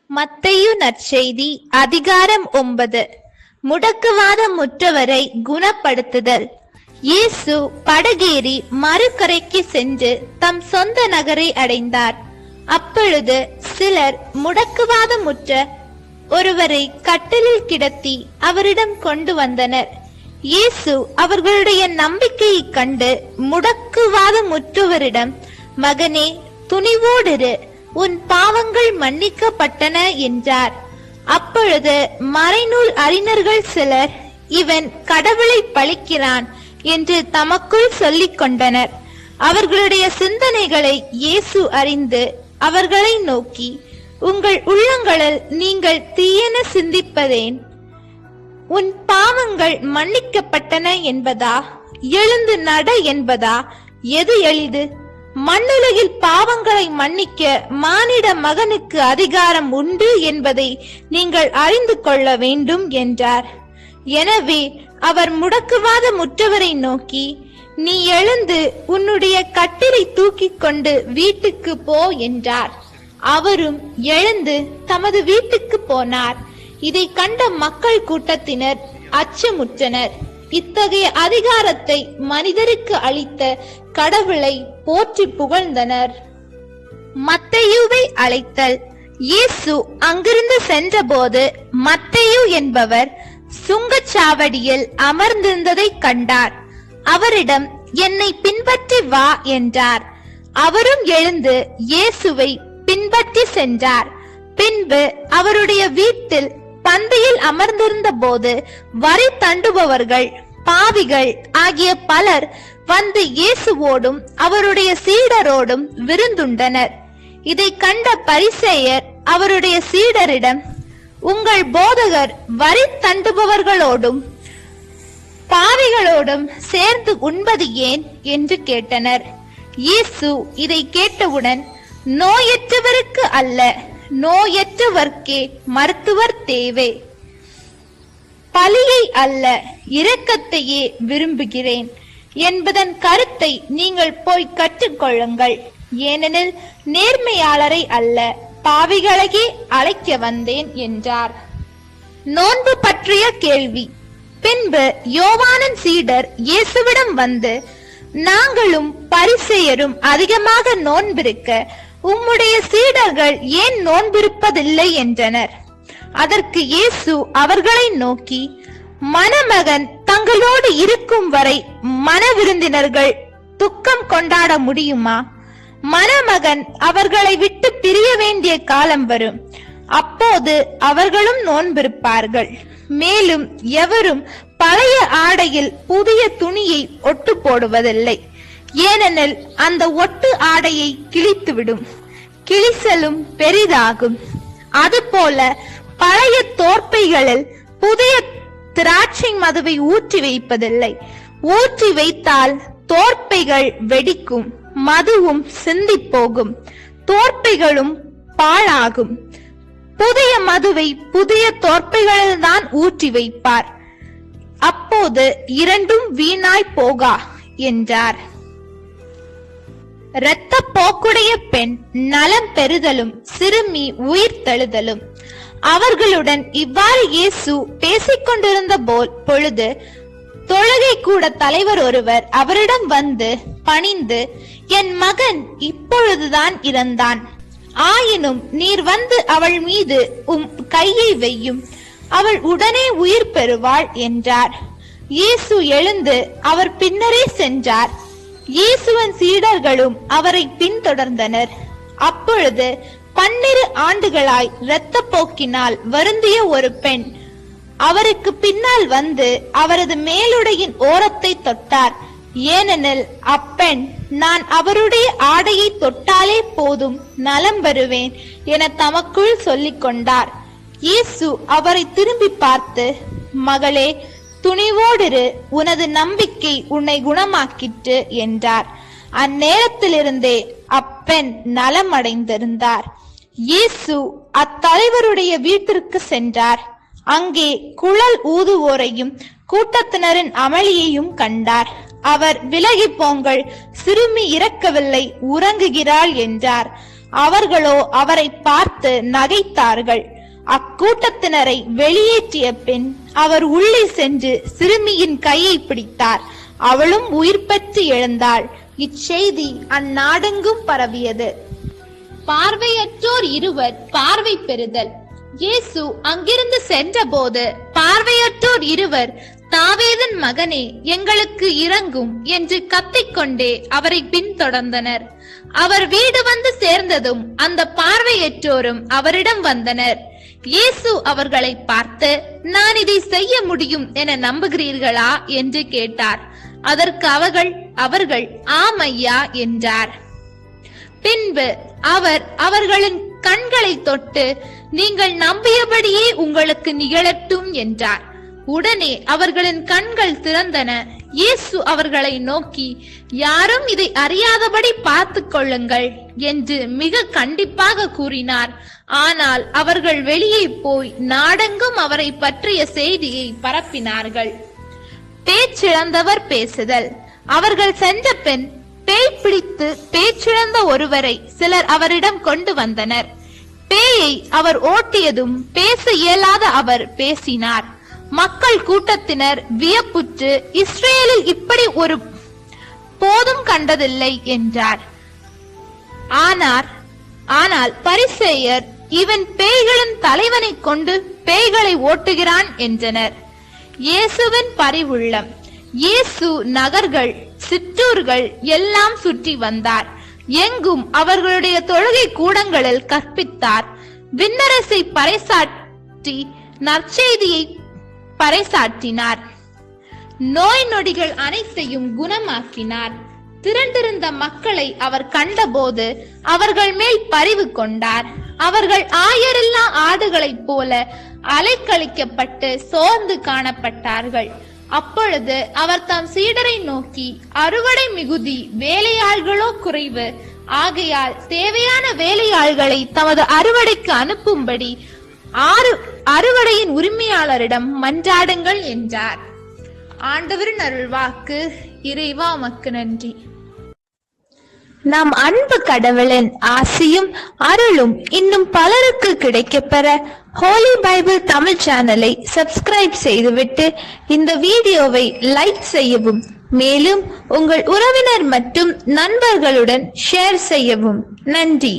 மத்தேயு நற்செய்தி அதிகாரம் 9. முடக்குவாதம் முற்றவரை குணப்படுத்துதல். இயேசு படகேறி மறுகரைக்கு சென்று தம் சொந்த நகரை அடைந்தார். அப்பொழுது சிலர் முடக்குவாதமுற்ற ஒருவரை கட்டிலில் கிடத்தி அவரிடம் கொண்டு வந்தனர். இயேசு அவர்களுடைய நம்பிக்கையை கண்டு முடக்குவாதமுற்றவரிடம், மகனே, துணிவோடிரு, உன் பாவங்கள் மன்னிக்கப்பட்டன என்றார். அப்பொழுது மறைநூல் அறிஞர்கள் சிலர், இவன் கடவுளை பழிக்கிறான் என்று தமக்குள் சொல்லிக் கொண்டனர். அவர்களுடைய சிந்தனைகளை இயேசு அறிந்து அவர்களை நோக்கி, உங்கள் உள்ளங்களில் நீங்கள் தீயன சிந்திப்பதேன்? உன் பாவங்கள் மன்னிக்கப்பட்டன என்பதா, எழுந்து நட என்பதா? எது எளிது? மண்ணுலகில் பாவங்களை மன்னிக்க மானிட மகனுக்கு அதிகாரம் உண்டு என்பதை நீங்கள் அறிந்து கொள்ள வேண்டும் என்றார். எனவே அவர் முடக்குவாத முற்றவரை நோக்கி, நீ எழுந்து உன்னுடைய கட்டிலை தூக்கி கொண்டு வீட்டுக்கு போ என்றார். அவரும் எழுந்து தமது வீட்டுக்கு போனார். இதை கண்ட மக்கள் கூட்டத்தினர் அச்சமுற்றனர். இத்தகைய அதிகாரத்தை மனிதருக்கு அளித்த கடவுளை போற்றி புகழ்ந்தனர். மத்தேயுவை அழைத்தல். இயேசு அங்கிருந்து சென்றபோது மத்தேயு என்பவர் சுங்கச்சாவடியில் அமர்ந்திருந்ததை கண்டார். அவரிடம், என்னை பின்பற்றி வா என்றார். அவரும் எழுந்து இயேசுவை பின்பற்றி சென்றார். பின்பு அவருடைய வீட்டில் பந்தியில் அமர்ந்திருந்த போது வரி தண்டுபவர்கள், பாவிகள் ஆகிய பலர் வந்து இயேசுவோடும் அவருடைய சீடரோடும் விருந்துண்டனர். இதை கண்ட பரிசேயர் அவருடைய சீடரிடம், உங்கள் போதகர் வரி தண்டுபவர்களோடும் பாவிகளோடும் சேர்ந்து உண்பது ஏன் என்று கேட்டனர். இயேசு இதை கேட்டவுடன், நோயற்றவருக்கு அல்ல, நோயற்றவர்க்கே மருத்துவர் தேவை. பலியை அல்ல, இரக்கத்தையே விரும்புகிறேன் என்பதன் கருத்தை நீங்கள் போய் கற்றுக்கொள்ளுங்கள். ஏனெனில் நேர்மையாளரை அல்ல, பாவிகளையே அழைக்க வந்தேன் என்றார். நோன்பு பற்றிய கேள்வி. பின்பு யோவானின் சீடர் இயேசுவிடம் வந்து, நாங்களும் பரிசேயரும் அதிகமாக நோன்பிருக்க உம்முடைய சீடர்கள் ஏன் நோன்பிருப்பதில்லை என்றனர். அதற்கு இயேசு அவர்களை நோக்கி, மணமகன் தங்களோடு இருக்கும் வரை மணவிருந்தினர்கள் துக்கம் கொண்டாட முடியுமா? மணமகன் அவர்களை விட்டு பிரிய வேண்டிய காலம் வரும். அப்போது அவர்களும் நோன்பிருப்பார்கள். மேலும் எவரும் பழைய ஆடையில் புதிய துணியை ஒட்டு போடுவதில்லை. ஏனெனில் அந்த ஒட்டு ஆடையை கிழித்துவிடும், கிழிசலும் பெரிதாகும். அதுபோல பழைய தோற்பைகளில் புதிய திராட்சை மதுவை ஊற்றி வைப்பதில்லை. ஊற்றி வைத்தால் தோற்பைகள் வெடிக்கும், மதுவும் சிந்தி போகும், தோற்பைகளும் பாழாகும். புதிய மதுவை புதிய தோற்பைகளில் தான் ஊற்றி வைப்பார். அப்போது இரண்டும் வீணாய் போகா என்றார். இரத்த போக்குடைய பெண் நலம் பெறுதலும் சிறுமி உயிர் தழுதலும். அவர்களுடன் இவ்வாறு இயேசு பேசிக்கொண்டிருந்த பொழுது தொழுகை கூட தலைவர் ஒருவர் அவரிடம் வந்து பணிந்து, என் மகன் இப்பொழுதுதான் இறந்தான். ஆயினும் நீர் வந்து அவள் மீது கையை வையும், அவள் உடனே உயிர் பெறுவாள் என்றார். இயேசு எழுந்து அவர் பின்னரே சென்றார். இயேசுவின் சீடர்களும் அவரை பின்தொடர்ந்தனர். அப்பொழுது 12 ஆண்டுகளாய் இரத்த போக்கினால் வருந்திய ஒரு பெண் அவருக்கு பின்னால் வந்து அவரது மேலுடையின் ஓரத்தை தொட்டார். ஏனெனில் அப்பெண், நான் அவருடைய ஆடையை தொட்டாலே போதும், நலம் பெறுவேன் என தமக்குள் சொல்லிக் கொண்டார். இயேசு அவரை திரும்பி பார்த்து, மகளே, துணிவோடிரு, உனது நம்பிக்கை உன்னை குணமாக்கிற்று என்றார். அந்நேரத்திலிருந்தே அப்பெண் நலம் அடைந்திருந்தார். இயேசு அத்தலைவருடைய வீட்டிற்கு சென்றார். அங்கே குழல் ஊதுவோரையும் கூட்டத்தினரின் அமளியையும் கண்டார். அவர், விலகி போங்கள், சிறுமி இறக்கவில்லை, உறங்குகிறாள் என்றார். அவர்களோ அவரை பார்த்து நகைத்தார்கள். அக்கூட்டத்தினரை வெளியேற்றிய பின் அவர் உள்ளே சென்று சிறுமியின் கையை பிடித்தார். அவளும் உயிர் பெற்று எழுந்தாள். இச்செய்தி அந்நாடெங்கும் பரவியது. பார்வையற்றோர் இருவர் பார்வை பெறுதல். இயேசு அங்கிருந்து சென்றபோது பார்வையற்றோர் இருவர், தாவீதின் மகனே, எங்களுக்கு இரங்கும் என்று கத்திக்கொண்டே அவரை பின்தொடர்ந்தனர். அவர் வீடு வந்து சேர்ந்ததும் அந்த பார்வையற்றோரும் அவரிடம் வந்தனர். இயேசு அவர்களை பார்த்து, நான் இதை செய்ய முடியும் என நம்புகிறீர்களா என்று கேட்டார். அதற்கு அவர்கள் ஆம் ஐயா என்றார். பின்பு அவர் அவர்களின் கண்களை தொட்டு, நீங்கள் நம்பியபடியே உங்களுக்கு நிகழட்டும் என்றார். உடனே அவர்களின் கண்கள் திறந்தன. இயேசு அவர்களை நோக்கி, யாரும் இதை அறியாதபடி பார்த்து கொள்ளுங்கள் என்று மிக கண்டிப்பாக கூறினார். ஆனால் அவர்கள் வெளியே போய் நாடெங்கும் அவரை பற்றிய செய்தியை பரப்பினார்கள். பேச்சிழந்தவர் பேசுதல். அவர்கள் சென்ற பின் பேய் பிடித்து பேச்சிழந்த ஒருவரை சிலர் அவரிடம் கொண்டு வந்தனர். பேயை அவர் ஓட்டியதும் பேச இயலாத அவர் பேசினார். மக்கள் கூட்டத்தினர் வியப்புற்று, இஸ்ரேலில் இப்படி ஒரு போதும் கண்டதில்லை என்றார். ஆனால் பரிசேயர், இவன் பேய்களின் தலைவனை கொண்டு பேய்களை ஓட்டுகிறான் என்றனர். இயேசுவின் பரிவுள்ளம். இயேசு நகர்கள், சிற்றூர்கள் எல்லாம் சுற்றி வந்தார். எங்கும் அவர்களுடைய தொழுகை கூடங்களில் கற்பித்தார். விண்ணரசை பறைசாற்றி நற்செய்தியை பறைசாற்றினார். நோய் நொடிகள் அனைத்தையும் குணமாக்கினார். திரண்டிருந்த மக்களை அவர் கண்டபோது அவர்கள் மேல் பரிவு கொண்டார். அவர்கள் ஆயரில்லா ஆடுகளைப் போல அலைக்கழிக்கப்பட்டு சோர்ந்து காணப்பட்டார்கள். அப்பொழுது அவர் தம் சீடரை நோக்கி, அறுவடை மிகுதி, வேலையாள்களோ குறைவு. ஆகையால் தேவையான வேலையாள்களை தமது அறுவடைக்கு அனுப்பும்படி அறுவடையின் உரிமையாளரிடம் மன்றாடுங்கள் என்றார். ஆண்டவரின் அருள்வாக்கு. இறைவா உமக்கு நன்றி. நம் அன்பு கடவுளின் ஆசியும் அருளும் இன்னும் பலருக்கு கிடைக்கப்பெற ஹோலி பைபிள் தமிழ் சேனலை சப்ஸ்கிரைப் செய்துவிட்டு இந்த வீடியோவை லைக் செய்யவும், மேலும் உங்கள் உறவினர் மற்றும் நண்பர்களுடன் ஷேர் செய்யவும். நன்றி.